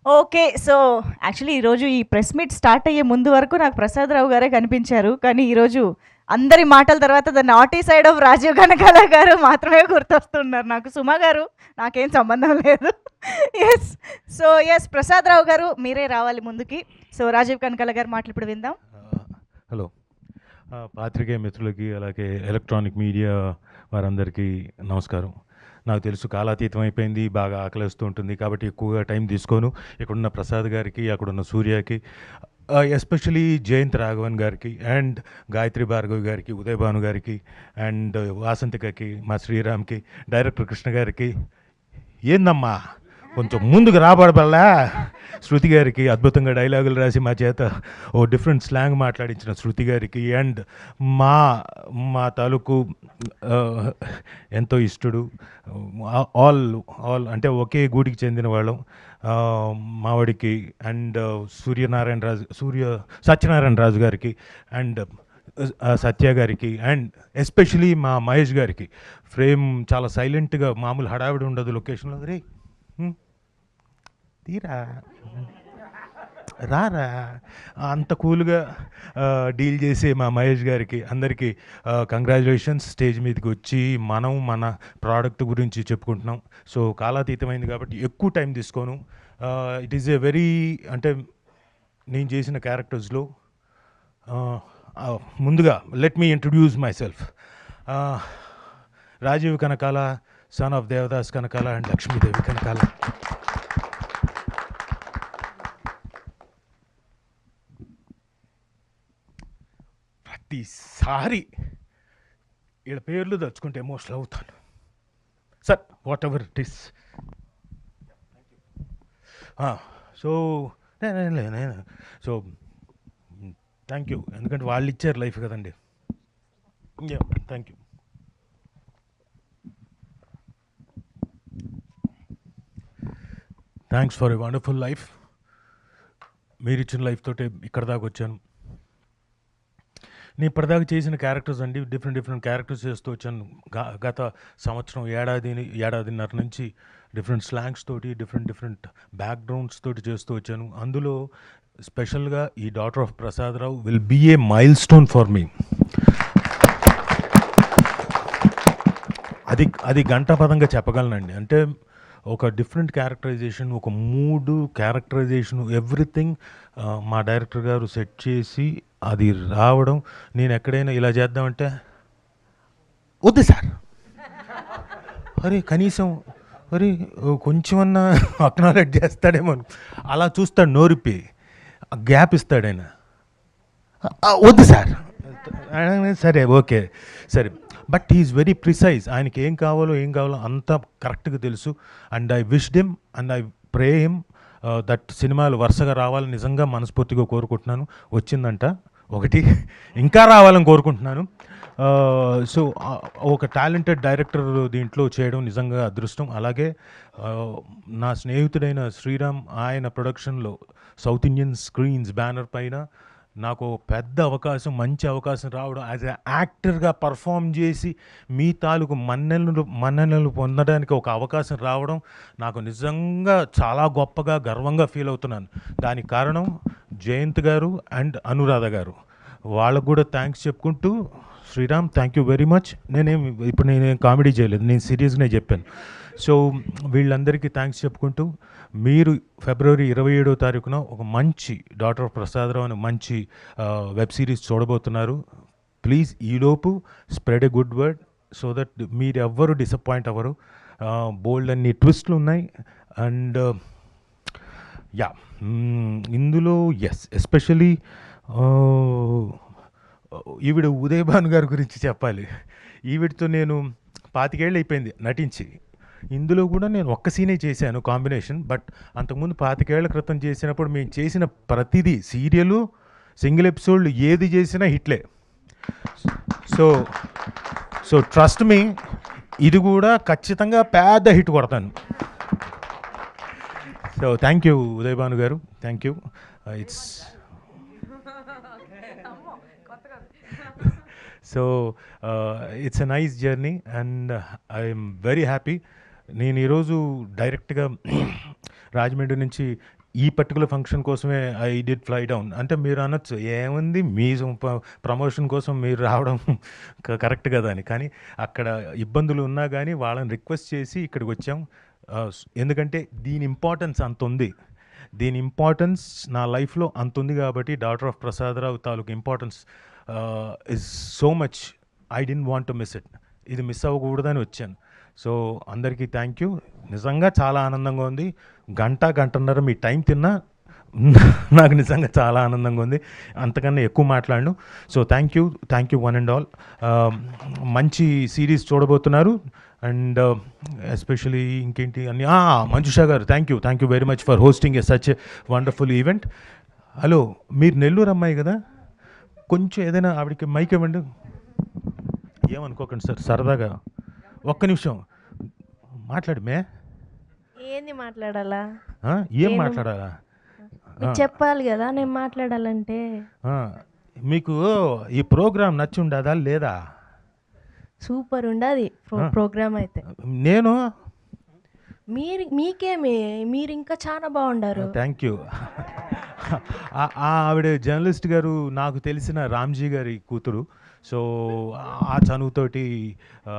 Okay. So, actually ఈరోజు ఈ press meet start అయ్యే ముందు వరకు నాకు ప్రసాదరావు గారే కనిపించారు. కానీ ఈరోజు అందరి మాటల తర్వాత the naughty side of Rajeev Kanakala garu మాత్రమే గుర్తొస్తున్నారు నాకు. సుమ గారు నాకేం సంబంధం లేదు. యెస్. సో, యెస్ ప్రసాదరావు గారు మీరే రావాలి ముందుకి. సో, రాజీవ్ కనకాల గారి మాటలు ఇప్పుడు విందాం. హలో. పాత్రికేయ మిత్రులకి అలాగే ఎలక్ట్రానిక్ మీడియా వారందరికీ నమస్కారం. నాకు తెలుసు కాలాతీతం అయిపోయింది, బాగా ఆకలిస్తూ ఉంటుంది, కాబట్టి ఎక్కువగా టైం తీసుకోను. ఇక్కడున్న ప్రసాద్ గారికి, అక్కడున్న సూర్యకి, ఎస్పెషలీ జయంత్ రాఘవన్ గారికి అండ్ గాయత్రి భార్గవి గారికి, ఉదయ్ భాను గారికి అండ్ వాసంతికకి, మా శ్రీరామ్కి, డైరెక్టర్ కృష్ణ గారికి, ఏందమ్మా కొంచెం ముందుకు రాబడబల్లా, శృతి గారికి అద్భుతంగా డైలాగులు రాసి మా చేత ఓ డిఫరెంట్ స్లాంగ్ మాట్లాడించిన శృతి గారికి అండ్ మా మా తాలూకు ఎంతో ఇష్టడు, ఆల్ ఆల్ అంటే ఒకే గూడికి చెందిన వాళ్ళం, మావాడికి అండ్ సత్యనారాయణ రాజు గారికి అండ్ సత్య గారికి అండ్ ఎస్పెషలీ మా మహేష్ గారికి. ఫ్రేమ్ చాలా సైలెంట్గా, మామూలు హడావిడి ఉండదు లొకేషన్లో, రే తీరా రారా అంత కూల్గా డీల్ చేసే మా మహేష్ గారికి అందరికీ కంగ్రాచులేషన్స్. స్టేజ్ మీదకి వచ్చి మనం మన ప్రోడక్ట్ గురించి చెప్పుకుంటున్నాం. సో కాలాతీతమైంది కాబట్టి ఎక్కువ టైం తీసుకోను. ఇట్ ఈస్ ఏ వెరీ, అంటే నేను చేసిన క్యారెక్టర్స్లో ముందుగా let me introduce myself. Rajeev Kanakala, son of Devadas Kanakala and Lakshmidevi Kanakala. ప్రతిసారి వీళ్ళ పేర్లు తలుచుకుంటే ఎమోషనల్ అవుతాను sir, whatever it is. So so thank you, ఎందుకంటే వాళ్ళు ఇచ్చారు లైఫ్ కదండి. Thank you. Thanks for a wonderful life. మీరు ఇచ్చిన లైఫ్ తోటే ఇక్కడ దాకా వచ్చాను. నేను ఇప్పటిదాకా చేసిన క్యారెక్టర్స్ అండి, డిఫరెంట్ క్యారెక్టర్స్ చేస్తూ వచ్చాను. గత సంవత్సరం ఏడాదిన్నర నుంచి డిఫరెంట్ స్లాంగ్స్ తోటి, డిఫరెంట్ బ్యాక్గ్రౌండ్స్ తోటి చేస్తూ వచ్చాను. అందులో స్పెషల్గా ఈ daughter of Prasadarao will be a milestone for me. అది గంటాపదంగా చెప్పగలనండి. అంటే ఒక డిఫరెంట్ క్యారెక్టరైజేషన్, ఒక మూడు క్యారెక్టరైజేషన్, ఎవ్రీథింగ్ మా డైరెక్టర్ గారు సెట్ చేసి అది రావడం. నేను ఎక్కడైనా ఇలా చేద్దామంటే వద్దు సార్, అరే కనీసం అరే కొంచెమన్నా అక్నాలెడ్జ్ చేస్తాడేమో, అలా చూస్తాడు, నోరిపి గ్యాప్ ఇస్తాడు ఆయన. వద్దు సార్, సరే ఓకే సరే, బట్ ఈజ్ వెరీ ప్రిసైజ్. ఆయనకి ఏం కావాలో అంతా కరెక్ట్గా తెలుసు. And I wished him and I pray him that సినిమాలు వరుసగా రావాలని నిజంగా మనస్ఫూర్తిగా కోరుకుంటున్నాను. వచ్చిందంట ఒకటి, ఇంకా రావాలని కోరుకుంటున్నాను. సో ఒక టాలెంటెడ్ డైరెక్టర్ దీంట్లో చేయడం నిజంగా అదృష్టం. అలాగే నా స్నేహితుడైన శ్రీరామ్, ఆయన ప్రొడక్షన్లో సౌత్ ఇండియన్ స్క్రీన్స్ బ్యానర్ పైన నాకు పెద్ద అవకాశం, మంచి అవకాశం రావడం, యాజ్ ఎ యాక్టర్గా పర్ఫామ్ చేసి మీ తాలూకు మన్ననలు పొందడానికి ఒక అవకాశం రావడం నాకు నిజంగా చాలా గొప్పగా, గర్వంగా ఫీల్ అవుతున్నాను. దానికి కారణం జయంత్ గారు అండ్ అనురాధ గారు. వాళ్ళకు కూడా థ్యాంక్స్ చెప్పుకుంటూ, Sriram thank you very much. నేనేం కామెడీ చేయలేదు, నేను సీరియస్గానే చెప్పాను. సో వీళ్ళందరికీ థ్యాంక్స్ చెప్పుకుంటూ, మీరు ఫిబ్రవరి 27వ తారీఖున ఒక మంచి డాటర్ ఆఫ్ ప్రసాదరావు అనే మంచి వెబ్ సిరీస్ చూడబోతున్నారు. ప్లీజ్ ఈలోపు spread a good word so that మీరు ఎవ్వరు డిసప్పాయింట్ అవ్వరు. బోల్డ్ అన్ని ట్విస్ట్లు ఉన్నాయి. అండ్ యా, ఇందులో ఎస్పెషలీ ఈవిడ ఉదయ్ భాను గారి గురించి చెప్పాలి. ఈవిడతో నేను 25 ఏళ్ళు అయిపోయింది నటించి. ఇందులో కూడా నేను ఒక్క సీనే చేశాను కాంబినేషన్. బట్ అంతకుముందు 25 ఏళ్ల క్రితం చేసినప్పుడు మేము చేసిన ప్రతిదీ సీరియలు, సింగిల్ ఎపిసోడ్లు ఏది చేసినా హిట్లే. సో ట్రస్ట్ మీ, ఇది కూడా ఖచ్చితంగా పెద్ద హిట్ కొడతాను. So thank you Uday Bhanu గారు, thank you. It's so it's a nice journey and I'm very happy. నేను ఈరోజు డైరెక్ట్గా రాజమండ్రి నుంచి ఈ పర్టికులర్ ఫంక్షన్ కోసమే ఐ డిడ్ ఫ్లై డౌన్ అంటే మీరు అనొచ్చు ఏముంది మీ ప్రమోషన్ కోసం మీరు రావడం కరెక్ట్ కదా అని. కానీ అక్కడ ఇబ్బందులు ఉన్నా కానీ వాళ్ళని రిక్వెస్ట్ చేసి ఇక్కడికి వచ్చాం. ఎందుకంటే దీని ఇంపార్టెన్స్ అంత ఉంది, దీని ఇంపార్టెన్స్ నా లైఫ్లో అంత ఉంది కాబట్టి డాటర్ ఆఫ్ ప్రసాదరావు తాలూకు importance is so much. I don't want to miss it. ఇది మిస్ అవ్వకూడదని వచ్చాను. సో అందరికీ థ్యాంక్ యూ. నిజంగా చాలా ఆనందంగా ఉంది. గంటన్నర మీ టైం తిన్నా నాకు నిజంగా చాలా ఆనందంగా ఉంది. అంతకన్నా ఎక్కువ మాట్లాడను. So thank you one and all. మంచి సిరీస్ చూడబోతున్నారు. అండ్ ఎస్పెషలీ ఇంకేంటి అన్ని మంజుషా గారు thank you very much for hosting a such a wonderful event. Hello, మీరు నెల్లూరు అమ్మాయి కదా, కొంచెం ఏదైనా ఆవిడకి మైక్ ఇవ్వండి. ఏమనుకోకండి సార్, సరదాగా ఒక్క నిమిషం మాట్లాడి మే. ఏంది మాట్లాడాలా? ఏం మాట్లాడాలా మీకు చెప్పాలి కదా నేను మాట్లాడాలంటే. మీకు ఈ ప్రోగ్రామ్ నచ్చి ఉండదా లేదా? సూపర్ ఉండదు ప్రోగ్రామ్ అయితే. నేను మీకేమి, మీరు ఇంకా చాలా బాగుండారు. Thank you. ఆవిడ జర్నలిస్ట్ గారు, నాకు తెలిసిన రామ్జీ గారి కూతురు. సో ఆ చనువుతోటి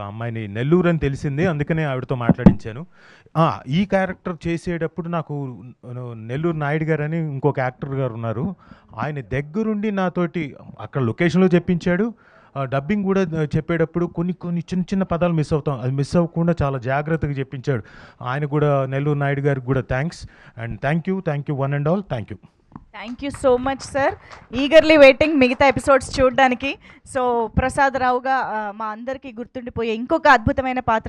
అమ్మాయిని నెల్లూరు అని తెలిసింది, అందుకనే ఆవిడతో మాట్లాడించాను. ఈ క్యారెక్టర్ చేసేటప్పుడు నాకు నెల్లూరు నాయుడు గారు అని ఇంకొక యాక్టర్ గారు ఉన్నారు, ఆయన దగ్గరుండి నాతోటి అక్కడ లొకేషన్లో చెప్పించాడు. డబ్బింగ్ కూడా చెప్పేటప్పుడు కొన్ని చిన్న పదాలు మిస్ అవుతాం, అది మిస్ అవ్వకుండా చాలా జాగ్రత్తగా చెప్పించాడు. ఆయన కూడా, నెల్లూరు నాయుడు గారికి కూడా thanks. And thank you one and all. Thank you so much sir. Eagerly waiting మిగతా ఎపిసోడ్స్ చూడడానికి. సో ప్రసాద్ రావుగా మా అందరికీ గుర్తుండిపోయే ఇంకొక అద్భుతమైన పాత్ర